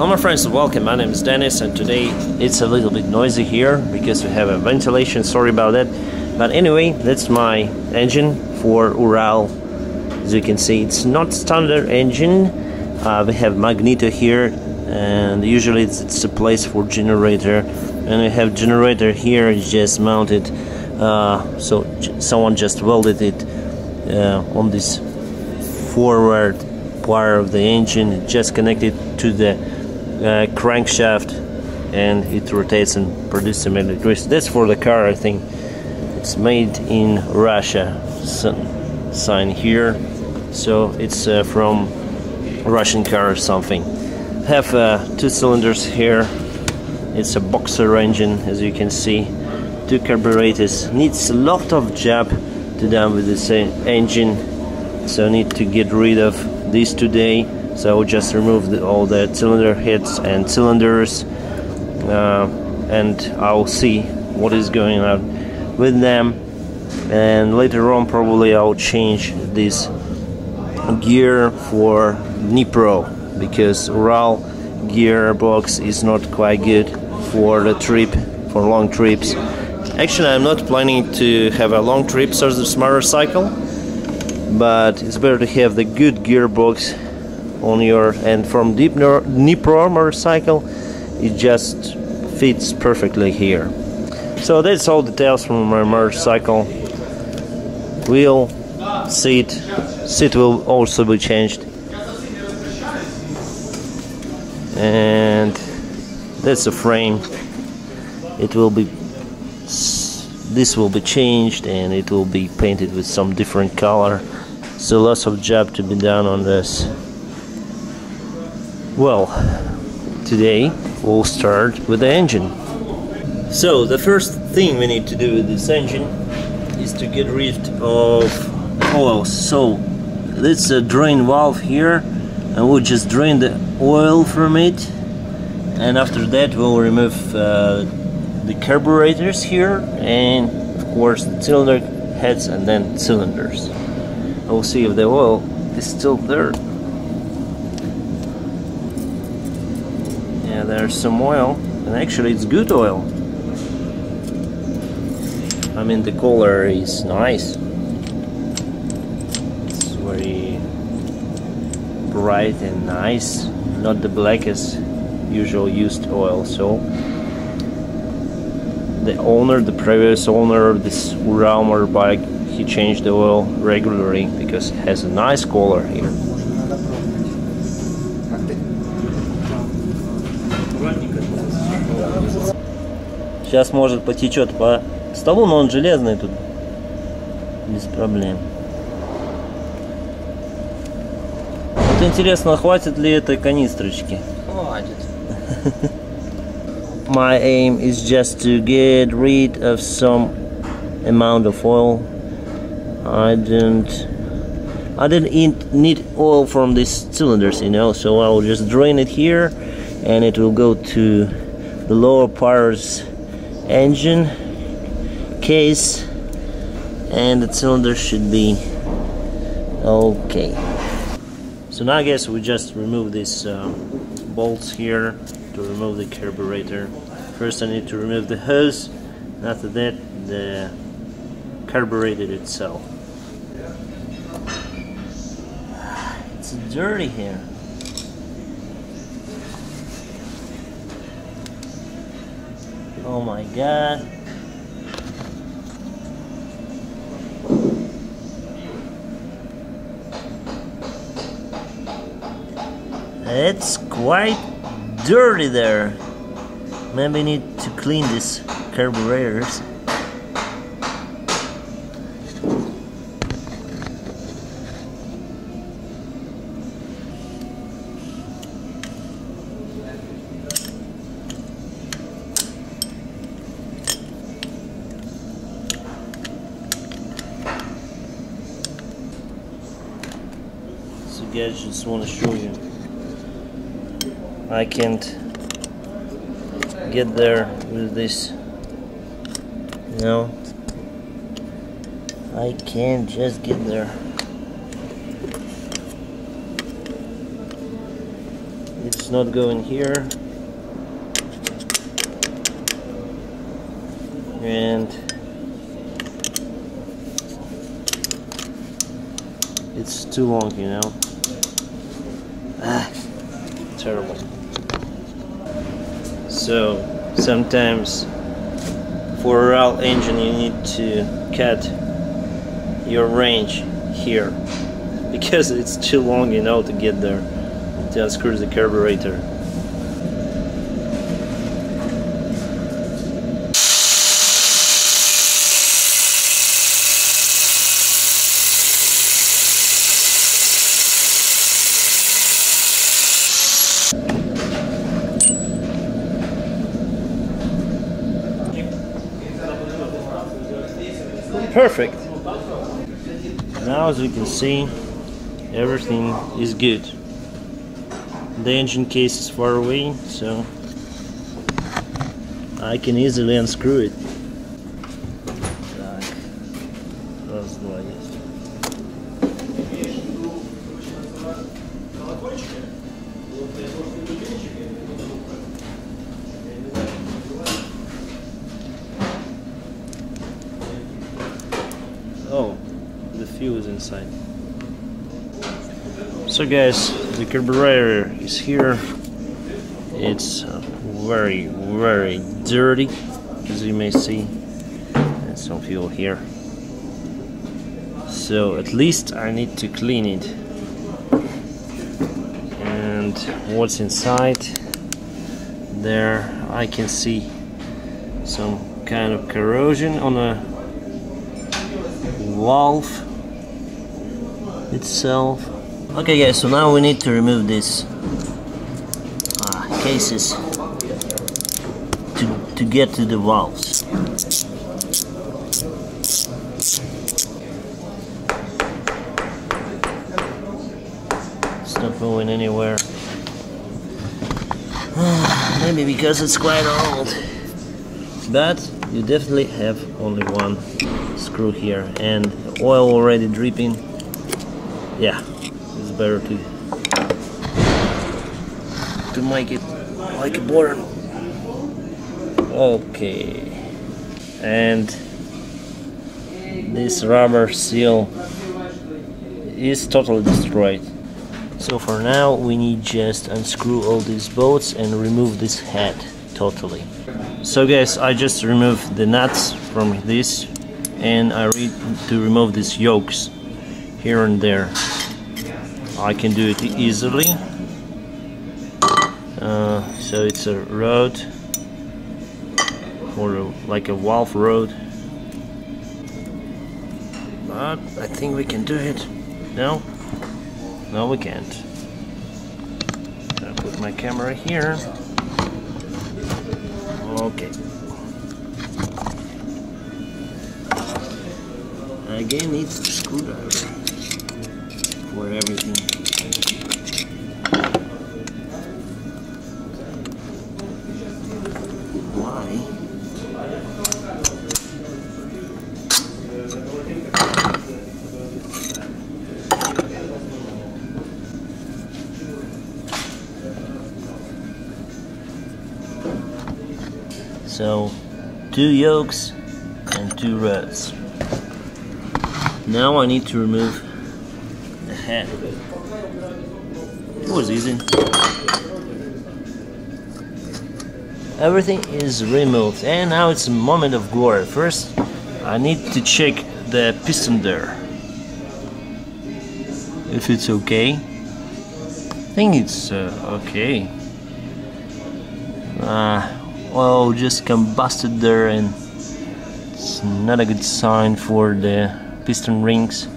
Hello my friends, welcome. My name is Dennis and today it's a little bit noisy here because we have a ventilation, sorry about that. But anyway, that's my engine for URAL. As you can see, it's not standard engine. We have Magneto here and usually it's a place for generator, and we have generator here. It's just mounted, so someone just welded it on this forward part of the engine, just connected to the crankshaft, and it rotates and produces some electricity. That's for the car. I think it's made in Russia, sign here, so it's from Russian car or something. Have two cylinders here. It's a boxer engine, as you can see. Two carburetors. Needs a lot of job to done with this engine, so I need to get rid of these today. So I will just remove all the cylinder heads and cylinders, and I'll see what is going on with them. And later on probably I'll change this gear for Dnipro, because Ural gearbox is not quite good for the trip, for long trips. Actually, I'm not planning to have a long trip so this motorcycle, but it's better to have the good gearbox on your, and from Dnipro motorcycle it just fits perfectly here. So that's all details from my motorcycle. Wheel, seat will also be changed, and that's the frame. It will be, this will be changed and it will be painted with some different color, so lots of job to be done on this. Well, today we'll start with the engine. So the first thing we need to do with this engine is to get rid of oil. So that's a drain valve here, and we'll just drain the oil from it, and after that we'll remove the carburetors here, and of course the cylinder heads and then cylinders. We'll see if the oil is still there. Yeah, there's some oil, and actually it's good oil. I mean, the color is nice. It's very bright and nice, not the blackest usual used oil. So the owner, the previous owner of this Ural motorbike, he changed the oil regularly because it has a nice color here. Сейчас может потечет по столу, но он железный тут, без проблем. Вот интересно, хватит ли этой канистрочки? Хватит. My aim is just to get rid of some amount of oil. I didn't need oil from these cylinders, you know, so I will just drain it here, and it will go to the lower parts engine case, and the cylinder should be okay. So now I guess we just remove these bolts here to remove the carburetor. First I need to remove the hose, and after that the carburetor itself. It's dirty here. Oh my god. It's quite dirty there. Maybe I need to clean these carburetors. So guys, just want to show you, I can't get there with this, you know, I can't just get there. It's not going here. And it's too long, you know. Terrible. So sometimes for a URAL engine you need to cut your range here because it's too long, you know, to get there, to unscrew the carburetor. Perfect. Now, as we can see, everything is good. The engine case is far away, so I can easily unscrew it. Oh, the fuse inside. So guys, the carburetor is here. It's very dirty, as you may see, and some fuel here. So at least I need to clean it. And what's inside there, I can see some kind of corrosion on a valve itself. Okay guys, so now we need to remove these cases to get to the valves. It's not going anywhere. Maybe because it's quite old. But you definitely have only one screw here, and oil already dripping. Yeah, it's better to make it like a border. Okay, and this rubber seal is totally destroyed. So for now we need just unscrew all these bolts and remove this head totally. So guys, I just removed the nuts from this, and I need to remove these yokes here and there. I can do it easily. So it's a rod, or like a valve rod, but I think we can do it. No, we can't. I'll put my camera here. Okay. Again, needs a screwdriver for everything. Why? So, 2 yokes and 2 rods. Now I need to remove the head. It was easy. Everything is removed, and now it's a moment of glory. First, I need to check the piston there, if it's okay. I think it's okay. Oil just combusted there, and it's not a good sign for the piston rings,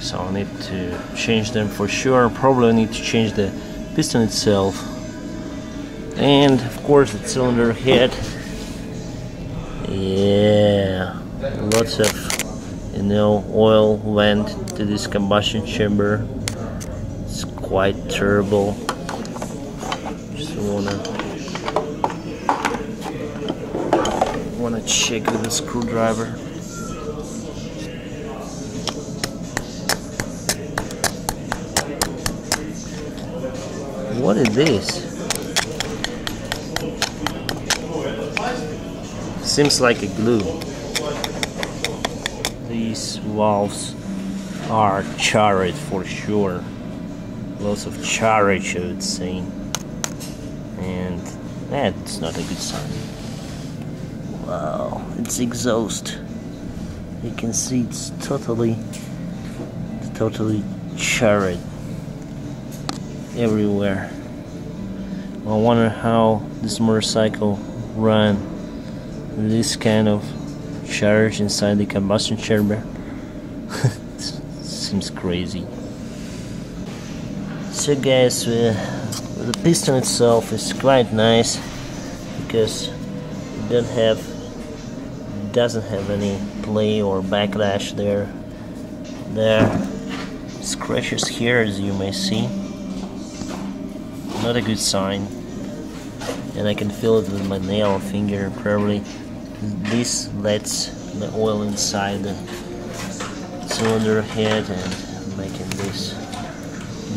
so I need to change them for sure. Probably need to change the piston itself, and of course the cylinder head. Yeah, lots of, you know, oil went to this combustion chamber. It's quite terrible. Just wanna check with a screwdriver. What is this? Seems like a glue. These valves are charred for sure. Lots of charge, I would say. And that's not a good sign. Wow, it's exhaust. You can see it's totally charred everywhere. I wonder how this motorcycle ran with this kind of charge inside the combustion chamber. Seems crazy. So guys, the piston itself is quite nice because it doesn't have any play or backlash there. There are scratches here, as you may see. Not a good sign, and I can feel it with my nail finger. Probably this lets the oil inside the cylinder head and making this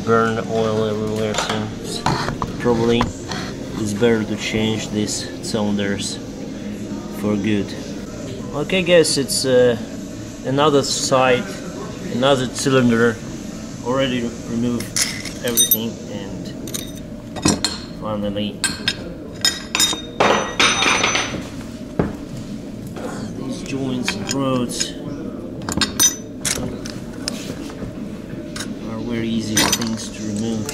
burn the oil everywhere. So probably it's better to change these cylinders for good. Okay guys, it's another side, another cylinder, already removed everything, and finally these joints and rods are very easy things to remove.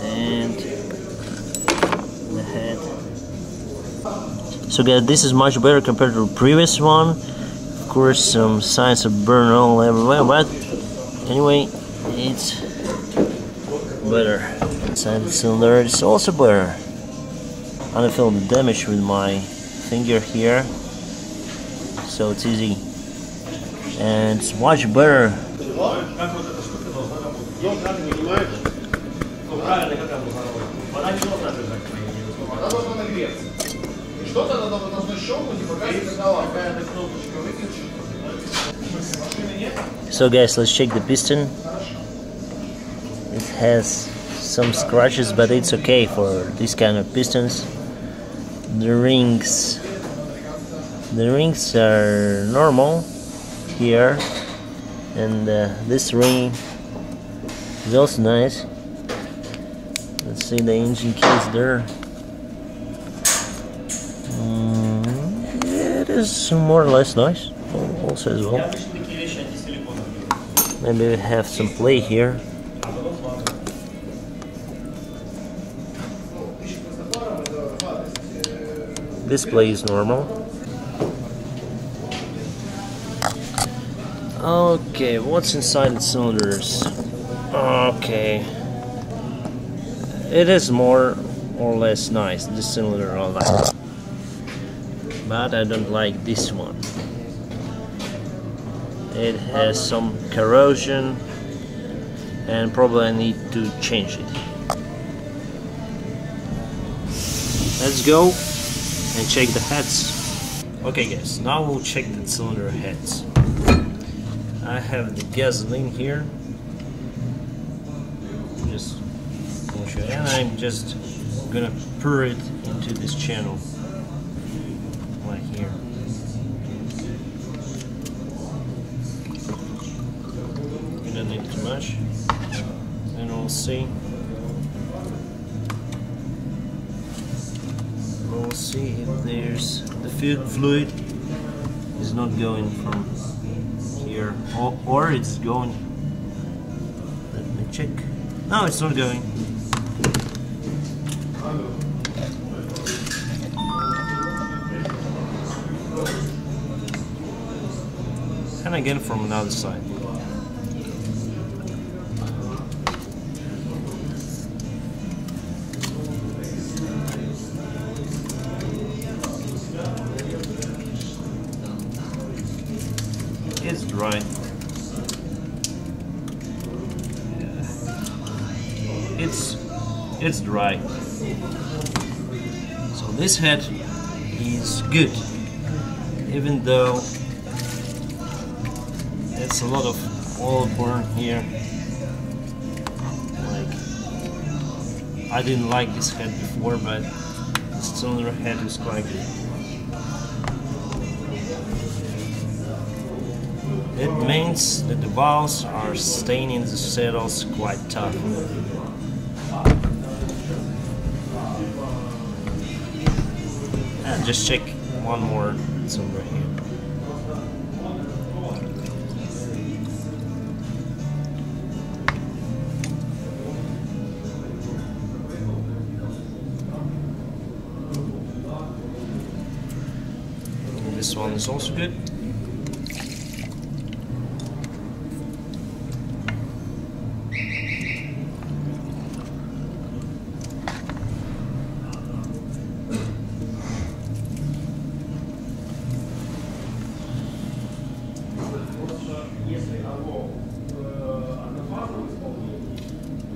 And the head. So guys, this is much better compared to the previous one. Of course, some signs of burn all everywhere, but anyway, it's better. Inside the cylinder is also better. I don't feel the damage with my finger here, so it's easy, and it's much better. So guys, let's check the piston. It has some scratches, but it's okay for this kind of pistons. The rings are normal here, and this ring is also nice. Let's see the engine keys there. It is more or less nice also as well. Maybe we have some play here. Display is normal. Okay, what's inside the cylinders? Okay, it is more or less nice, this cylinder all that, but I don't like this one. It has some corrosion, and probably I need to change it. Let's go and check the heads. Okay guys, now we'll check the cylinder heads. I have the gasoline here. Just want to show you, and I'm just gonna pour it into this channel right here. We don't need too much, and we'll see. We'll see if there's the fluid is not going from here, or it's going. Let me check. No, it's not going. And again from another side. It's dry. It's dry. So this head is good, even though it's a lot of oil burn here. I didn't like this head before, but the cylinder head is quite good. It means that the valves are staying in the saddles quite tough. And just check one more cylinder here. And this one is also good.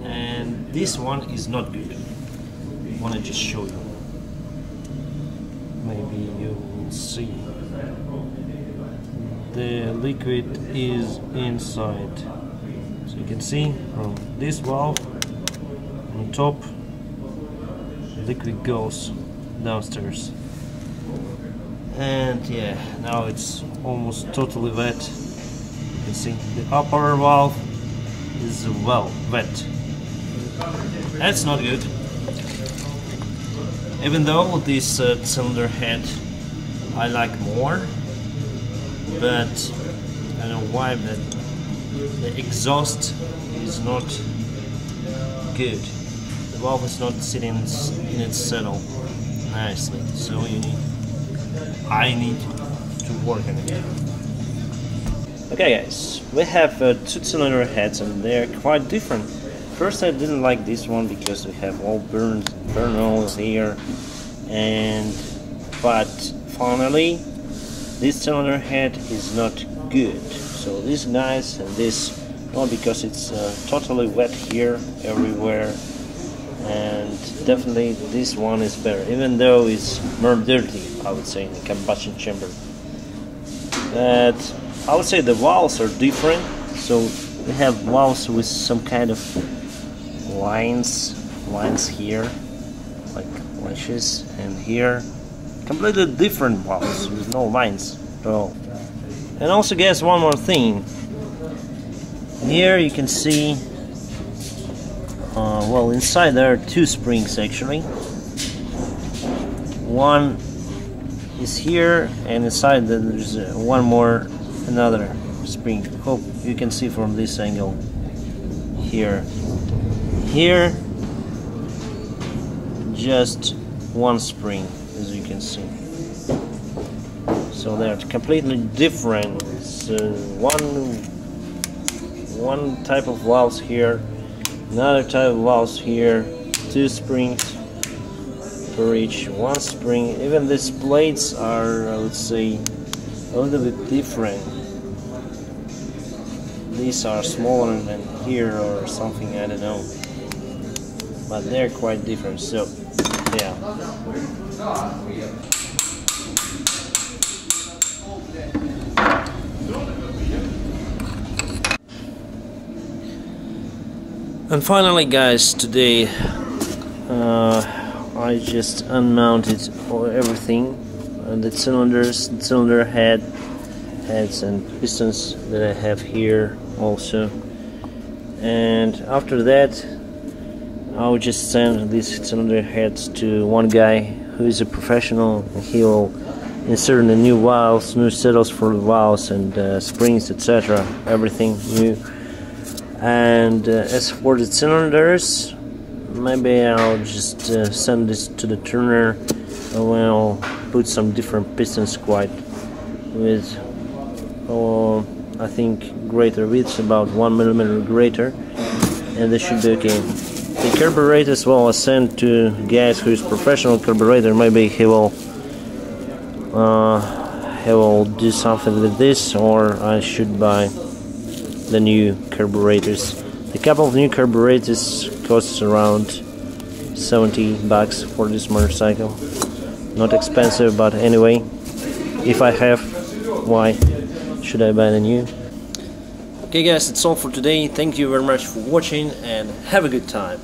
And this one is not good. I want to just show you. Maybe you will see. The liquid is inside. So you can see from this valve on top, the liquid goes downstairs. And yeah, now it's almost totally wet. You can see the upper valve is well wet. That's not good. Even though this cylinder head I like more, but I don't know why, but the exhaust is not good. The valve is not sitting in its saddle nicely, so I need to work on it. Okay guys, we have two cylinder heads and they're quite different. First I didn't like this one because we have all burn holes here, but finally this cylinder head is not good. So this nice and this not, because it's totally wet here everywhere, and definitely this one is better, even though it's more dirty, I would say, in the combustion chamber. But I would say the valves are different. So we have valves with some kind of lines here, like lashes, and here completely different valves with no lines at all. And also guys, one more thing. Here you can see, well, inside there are two springs actually. One is here, and inside there's another spring. Hope you can see from this angle. Here just one spring, as you can see. So they're completely different. So one type of valves here, another type of valves here, two springs for each, one spring. Even these plates are, I would say, a little bit different. These are smaller than here or something, I don't know, but they're quite different. So yeah. And finally guys, today I just unmounted everything, the cylinders, the cylinder heads and pistons that I have here also. And after that I'll just send these cylinder heads to one guy who is a professional, and he will insert the new valves, new settles for the valves and springs, etc. Everything new. And as for the cylinders, maybe I'll just send this to the turner, and I'll put some different pistons quite with I think greater widths, about 1 millimeter greater, and they should be okay. The carburetor as well, I sent to guys who is professional carburetor. Maybe he will do something with this, or I should buy the new carburetors. A couple of new carburetors costs around 70 bucks for this motorcycle. Not expensive, but anyway, if I have, why should I buy the new? Okay guys, that's all for today. Thank you very much for watching and have a good time.